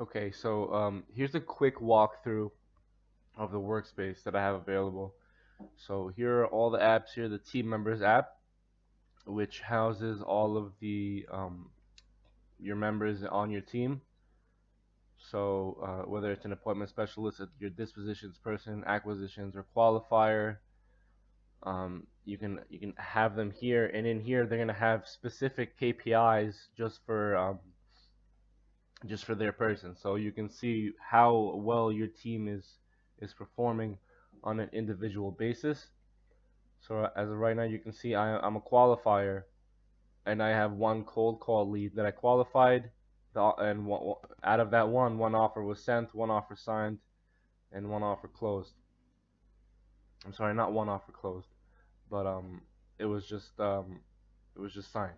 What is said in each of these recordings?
Okay, so here's a quick walkthrough of the workspace that I have available. So here are all the apps here, the team members app, which houses all of the your members on your team. So whether it's an appointment specialist, your dispositions person, acquisitions, or qualifier, you can have them here, and in here they're gonna have specific KPIs just for their person. So you can see how well your team is performing on an individual basis. So as of right now, you can see I'm a qualifier, and I have one cold call lead that I qualified. And out of that one offer was sent, one offer signed, and one offer closed. I'm sorry, not one offer closed, but it was just signed.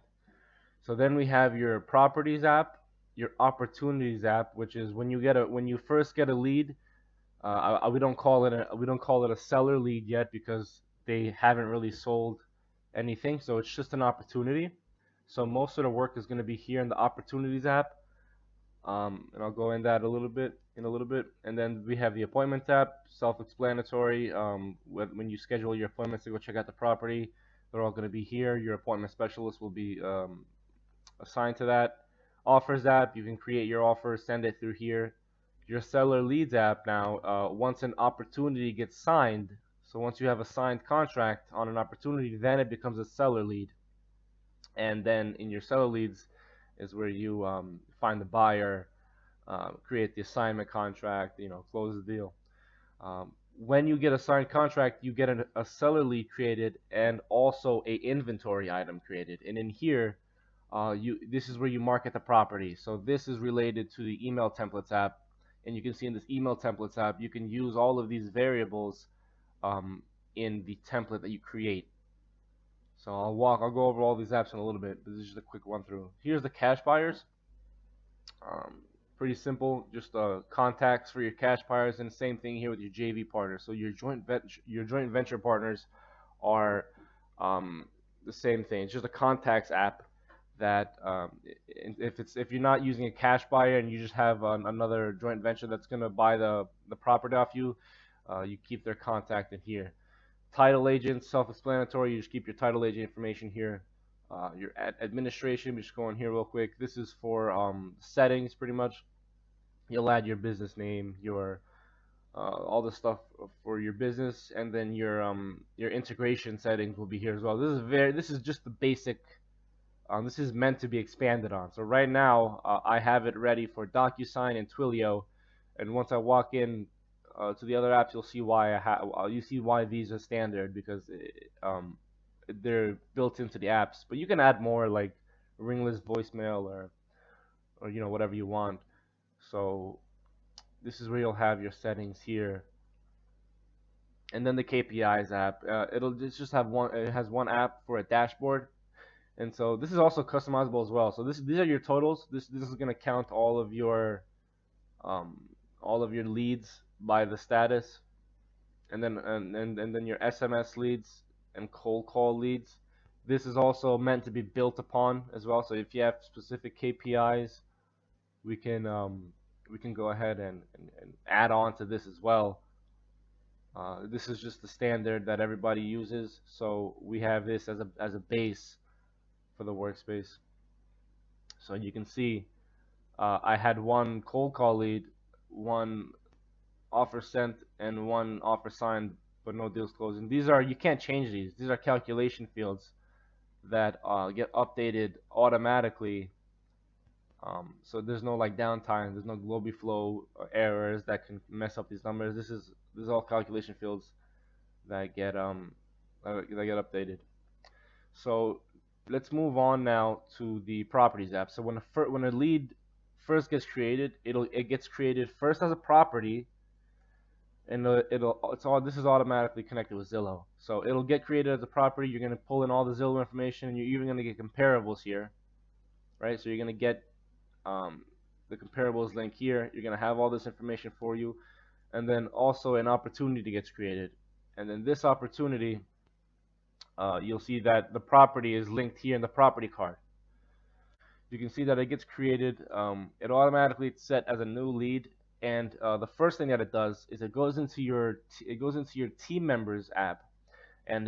So then we have your properties app, your opportunities app, which is when you first get a lead. We don't call it a seller lead yet because they haven't really sold anything. So it's just an opportunity. So most of the work is going to be here in the opportunities app. And I'll go in that a little bit. And then we have the appointment tab, self-explanatory. When you schedule your appointments to go check out the property, they're all going to be here. Your appointment specialist will be assigned to that. Offers app, you can create your offer, send it through here. Your seller leads app now, once an opportunity gets signed, so once you have a signed contract on an opportunity, then it becomes a seller lead. And then in your seller leads is where you find the buyer, create the assignment contract, close the deal. When you get a signed contract, you get a seller lead created and also a inventory item created. And in here, this is where you market the property. So this is related to the email templates app, and you can see in this email templates app, you can use all of these variables in the template that you create. So I'll go over all these apps in a little bit. This is just a quick run through. Here's the cash buyers. Um, Pretty simple, just contacts for your cash buyers, and same thing here with your JV partners. So your joint venture partners are the same thing. It's just a contacts app that if you're not using a cash buyer and you just have another joint venture that's gonna buy the property off you, you keep their contact in here. Title agent, self-explanatory. You just keep your title agent information here. Your administration, we just go in here real quick. This is for settings, pretty much. You'll add your business name, your all the stuff for your business, and then your integration settings will be here as well. This is just the basic. This is meant to be expanded on. So right now, I have it ready for DocuSign and Twilio, and once I walk in to the other apps, you'll see why you see why these are standard because they're built into the apps. But you can add more like ringless voicemail or whatever you want. So this is where you'll have your settings here, and then the KPIs app. It's just have one. It has one app for a dashboard, and so this is also customizable as well. So these are your totals. This is gonna count um, all of your leads by the status, and then your SMS leads and cold call leads. This is also meant to be built upon as well. So if you have specific KPIs, we can go ahead and add on to this as well. This is just the standard that everybody uses, so we have this as a base for the workspace. So you can see I had one cold call lead, one offer sent, and one offer signed, but no deals closed. And you can't change these. These are calculation fields that get updated automatically. So there's no like downtime. There's no Globiflow errors that can mess up these numbers. This is all calculation fields that get updated. So let's move on now to the properties app. So when a lead first gets created, it gets created first as a property, and this is automatically connected with Zillow. So it'll get created as a property. You're gonna pull in all the Zillow information, and you're even gonna get comparables here, right? So you're gonna get the comparables link here. You're gonna have all this information for you, and then also an opportunity gets created, and then this opportunity, you'll see that the property is linked here in the property card. you can see that it gets created. It automatically it's set as a new lead, and the first thing that it does is it goes into your team members app, and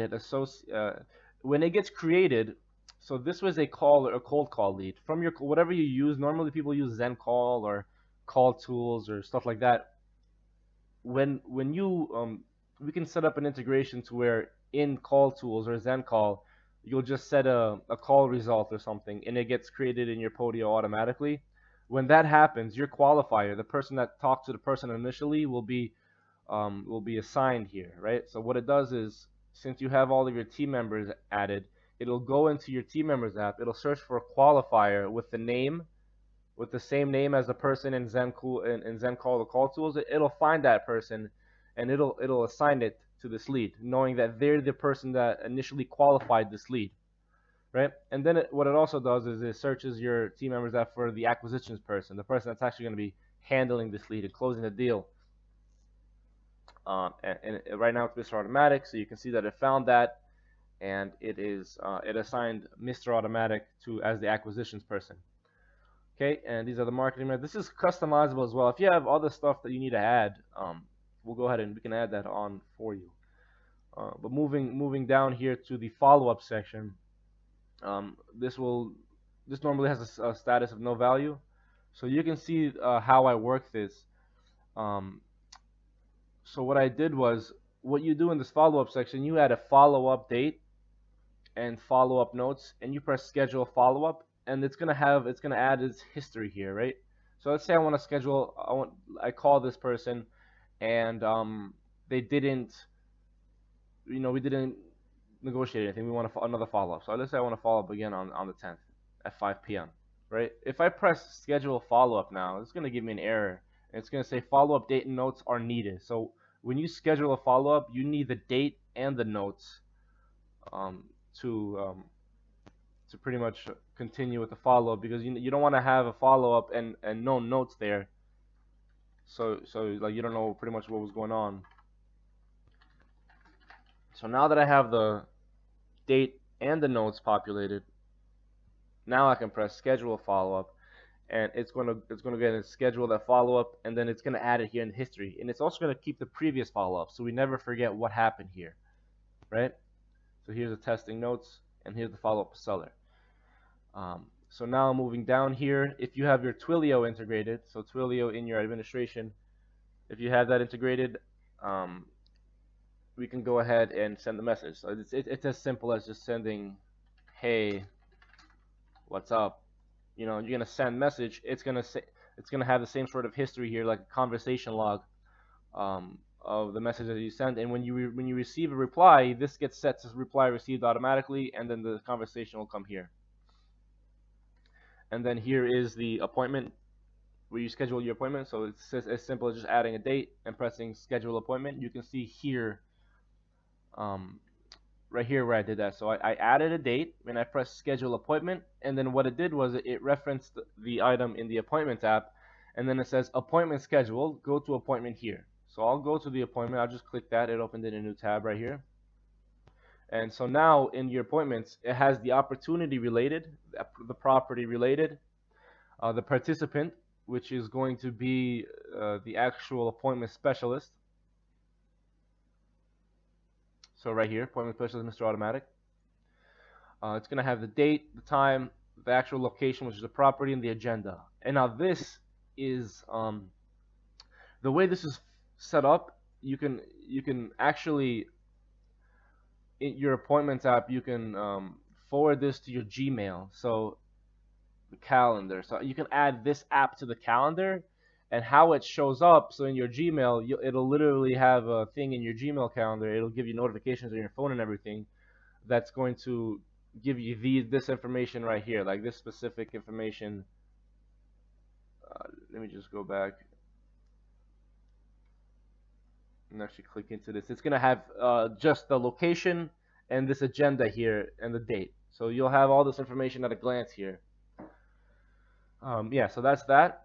when it gets created. So this was a cold call lead from your whatever you use. Normally people use Zen Call or Call Tools or stuff like that. When you we can set up an integration to where in Call Tools or Zen Call, you'll just set a call result or something, and it gets created in your Podio automatically. When that happens, your qualifier, the person that talked to the person initially, will be assigned here, right? So what it does is, since you have all of your team members added, it'll go into your team members app. It'll search for a qualifier with the name, with the same name as the person in Zen Call the Call Tools. It'll find that person, and it'll assign it to this lead, knowing that they're the person that initially qualified this lead, right? And then what it also does is it searches your team members app for the acquisitions person, the person that's actually going to be handling this lead and closing the deal. And right now it's Mr. Automatic, so you can see that it found that, and it assigned Mr. Automatic to as the acquisitions person. Okay, and these are the marketing methods. This is customizable as well. If you have other stuff that you need to add, we'll go ahead and we can add that on for you. But moving down here to the follow-up section, this normally has a status of no value, so you can see how I work this. So what I did was, what you do in this follow-up section, you add a follow-up date and follow-up notes, and you press schedule follow-up, and it's gonna add its history here, right? So let's say I want to schedule, I call this person, and they didn't, we didn't negotiate anything. We want another follow-up. So let's say I want to follow up again on the 10th at 5 p.m. Right? If I press schedule follow-up now, it's gonna give me an error. It's going to say follow-up date and notes are needed. So when you schedule a follow-up, you need the date and the notes to pretty much continue with the follow-up, because you don't want to have a follow-up and no notes there. So like you don't know pretty much what was going on. So now that I have the date and the notes populated, now I can press schedule a follow-up, and it's going to go ahead and schedule that follow-up, and then it's going to add it here in history, and it's also going to keep the previous follow-up, so we never forget what happened here, right? So here's the testing notes, and here's the follow-up seller. So now moving down here, if you have your Twilio integrated, so Twilio in your administration, if you have that integrated, we can go ahead and send the message. So it's as simple as just sending, hey, what's up? You're gonna send message. It's gonna have the same sort of history here, like a conversation log of the message that you send. And when you receive a reply, this gets set to reply received automatically, and then the conversation will come here. And then here is the appointment where you schedule your appointment. So it's as simple as just adding a date and pressing schedule appointment. You can see here, right here where I did that. So I added a date and I pressed schedule appointment, and then what it did was it referenced the item in the appointments app, and then it says appointment scheduled, go to appointment here. So I'll go to the appointment, I'll just click that, it opened in a new tab right here. And so now in your appointments, it has the opportunity related, the property related, the participant, which is going to be the actual appointment specialist. So right here, appointment specialist, Mr. Automatic. It's going to have the date, the time, the actual location, which is the property, and the agenda. And now this is the way this is set up. You can actually, in your appointments app, you can forward this to your Gmail. So the calendar. So you can add this app to the calendar, and how it shows up. So in your Gmail, it'll literally have a thing in your Gmail calendar. It'll give you notifications on your phone and everything. That's going to give you this information right here, like this specific information. Let me just go back and actually click into this. It's gonna have just the location and this agenda here and the date. So you'll have all this information at a glance here. Yeah, so that's that.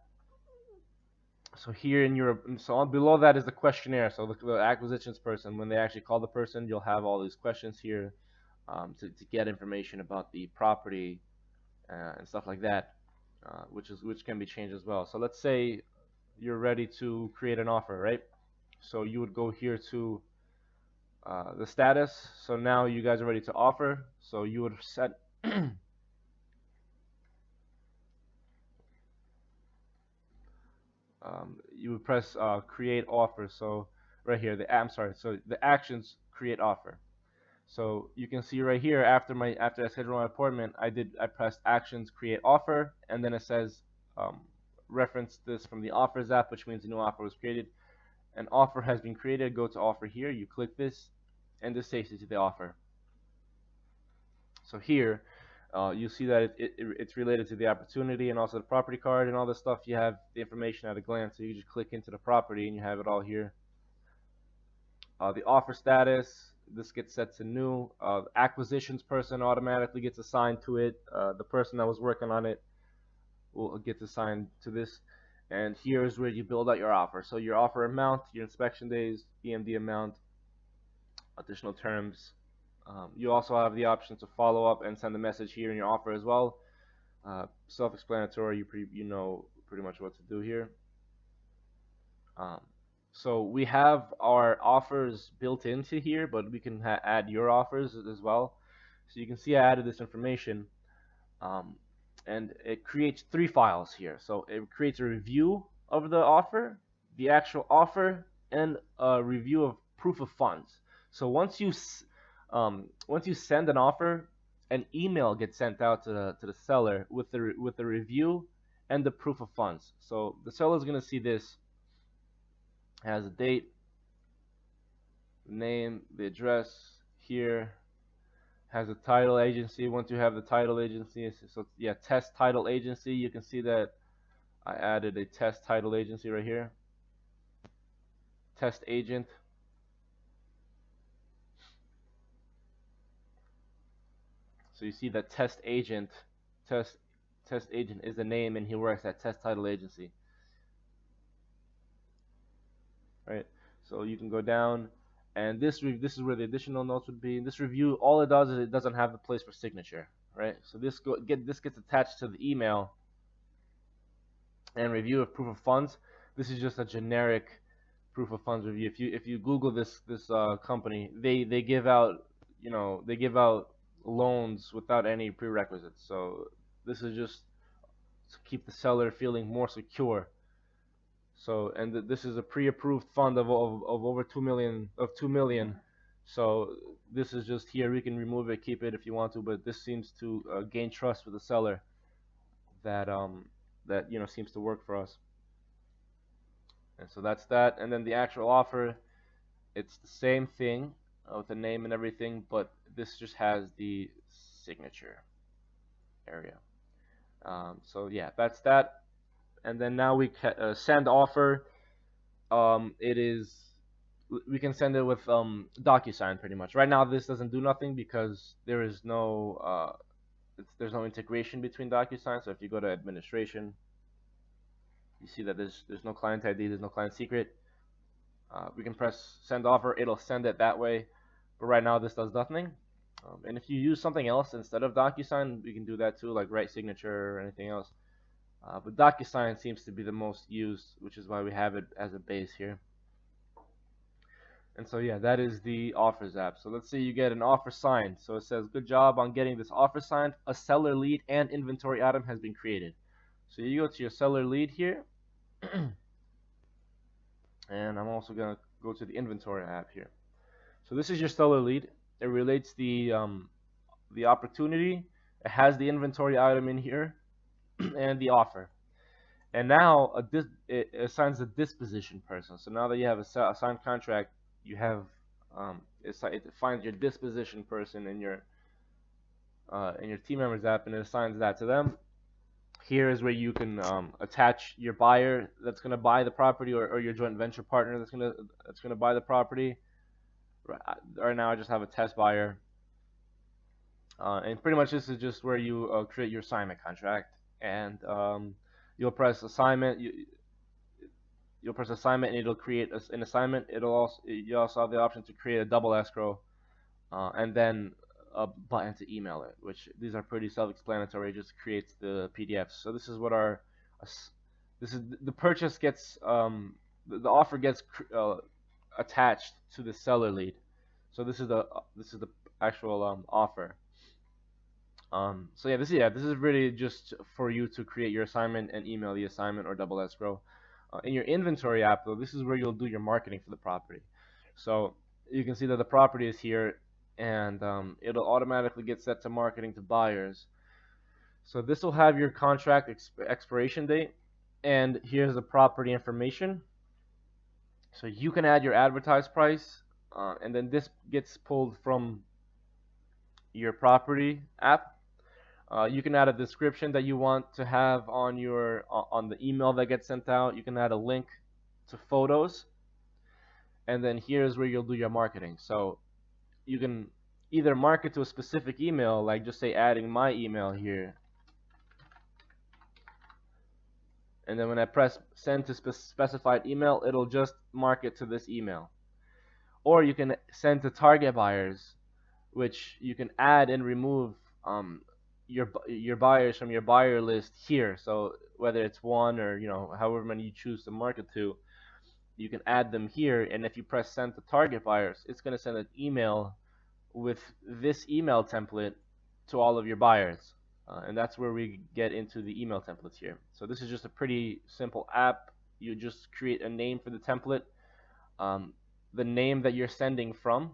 So here in your, so on below that is the questionnaire. So the acquisitions person, when they actually call the person, you'll have all these questions here to get information about the property and stuff like that. which can be changed as well. So let's say you're ready to create an offer, right? So you would go here to the status. So now you guys are ready to offer. So you would set you would press create offer. So right here, I'm sorry. So the actions create offer. So you can see right here after I scheduled my appointment, I pressed actions create offer, and then it says reference this from the offers app, which means a new offer was created. An offer has been created. Go to offer here. You click this, and this takes you to the offer. So here, you see that it's related to the opportunity and also the property card and all this stuff. You have the information at a glance. So you just click into the property and you have it all here. The offer status, this gets set to new. Acquisitions person automatically gets assigned to it. The person that was working on it will get assigned to this. And here is where you build out your offer. So your offer amount, your inspection days, EMD amount, additional terms. You also have the option to follow up and send a message here in your offer as well. Self-explanatory, you know pretty much what to do here. So we have our offers built into here, but we can add your offers as well. So you can see I added this information, and it creates 3 files here. So it creates a review of the offer, the actual offer, and a review of proof of funds. So once you send an offer, an email gets sent out to the seller with the review and the proof of funds. So the seller is going to see this. Has a date, name, the address here, has a title agency. Once you have the title agency, so yeah, test title agency, you can see that I added a test title agency right here. Test agent. So you see that test agent is the name, and he works at test title agency. Right. So you can go down, and this is where the additional notes would be. This review, all it does is it doesn't have the place for signature, right? So this gets attached to the email. And review of proof of funds. This is just a generic proof of funds review. If you Google this company, they give out loans without any prerequisites. So this is just to keep the seller feeling more secure. So, and this is a pre-approved fund of over 2 million. So this is just here. We can remove it, keep it if you want to, but this seems to gain trust with the seller that seems to work for us. And so that's that. And then the actual offer, it's the same thing with the name and everything, but this just has the signature area. So yeah, that's that. And then now we can send offer. We can send it with DocuSign pretty much. Right now this doesn't do nothing because there's no integration between DocuSign. So if you go to administration, you see that there's no client ID, there's no client secret. We can press send offer, it'll send it that way. But right now this does nothing. And if you use something else instead of DocuSign, we can do that too, like write signature or anything else. But DocuSign seems to be the most used, which is why we have it as a base here. And so yeah, that is the offers app. So let's say you get an offer signed. So it says, good job on getting this offer signed. A seller lead and inventory item has been created. So you go to your seller lead here. And I'm also going to go to the inventory app here. So this is your seller lead. It relates the opportunity. It has the inventory item in here and the offer. And now it assigns a disposition person. So now that you have a signed contract, you have it finds your disposition person in your team members app, and it assigns that to them. Here is where you can attach your buyer that's going to buy the property, or your joint venture partner that's going to buy the property. Right now I just have a test buyer, and pretty much this is just where you create your assignment contract, and you'll press assignment. You'll press assignment, and it'll create an assignment. You also have the option to create a double escrow, and then a button to email it, which these are pretty self-explanatory. It just creates the PDFs. So this is what our this is the purchase gets the offer gets attached to the seller lead. So this is the actual offer. So this is really just for you to create your assignment and email the assignment or double escrow. In your inventory app though, this is where you'll do your marketing for the property. So you can see that the property is here, and it'll automatically get set to marketing to buyers. So this will have your contract expiration date, and here's the property information. So you can add your advertised price, and then this gets pulled from your property app. You can add a description that you want to have on your on the email that gets sent out. You can add a link to photos, and then here's where you'll do your marketing. So you can either market to a specific email, like just say adding my email here, and then when I press send to specified email, it'll just market to this email. Or you can send to target buyers, which you can add and remove your buyers from your buyer list here. So whether it's one or however many you choose to market to, you can add them here. And if you press send to target buyers, it's going to send an email with this email template to all of your buyers. And that's where we get into the email templates here. So this is just a pretty simple app. You just create a name for the template, the name that you're sending from.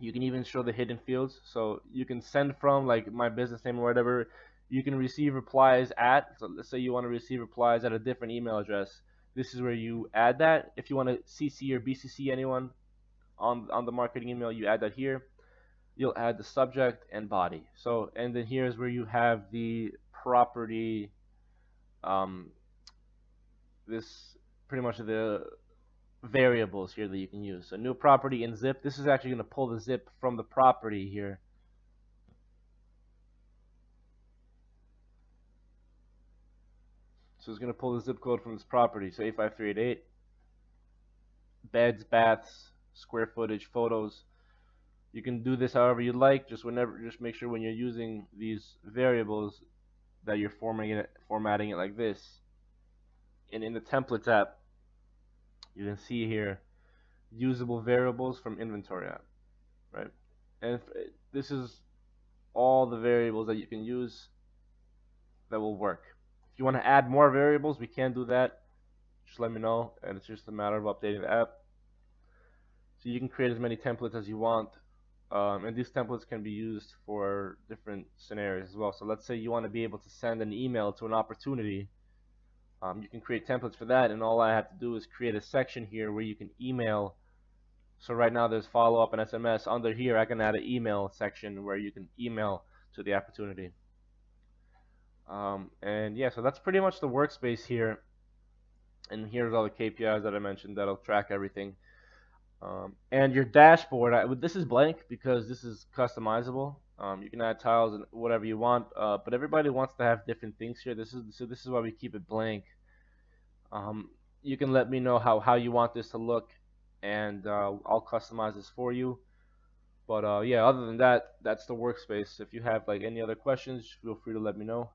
You can even show the hidden fields. So you can send from like my business name or whatever. You can receive replies at, so let's say you want to receive replies at a different email address. This is where you add that. If you want to CC or BCC anyone on the marketing email, you add that here. You'll add the subject and body. So, and then here's where you have the property, this pretty much the variables here that you can use. So new property in zip. This is actually going to pull the zip from the property here. So it's going to pull the zip code from this property. So 85388. Beds, baths, square footage, photos. You can do this however you like. Just make sure when you're using these variables that you're formatting it like this. And in the templates app, you can see here usable variables from inventory app, right? And this is all the variables that you can use that will work. If you want to add more variables, we can do that. Just let me know, and it's just a matter of updating the app. So you can create as many templates as you want, and these templates can be used for different scenarios as well. So let's say you want to be able to send an email to an opportunity. You can create templates for that, and all I have to do is create a section here where you can email. So right now there's follow-up and SMS. Under here I can add an email section where you can email to the opportunity. And yeah, so that's pretty much the workspace here. And here's all the KPIs that I mentioned that'll track everything. And your dashboard, this is blank because this is customizable. You can add tiles and whatever you want, but everybody wants to have different things here. This is why we keep it blank. You can let me know how you want this to look, and I'll customize this for you. But yeah, other than that, that's the workspace. If you have like any other questions, feel free to let me know.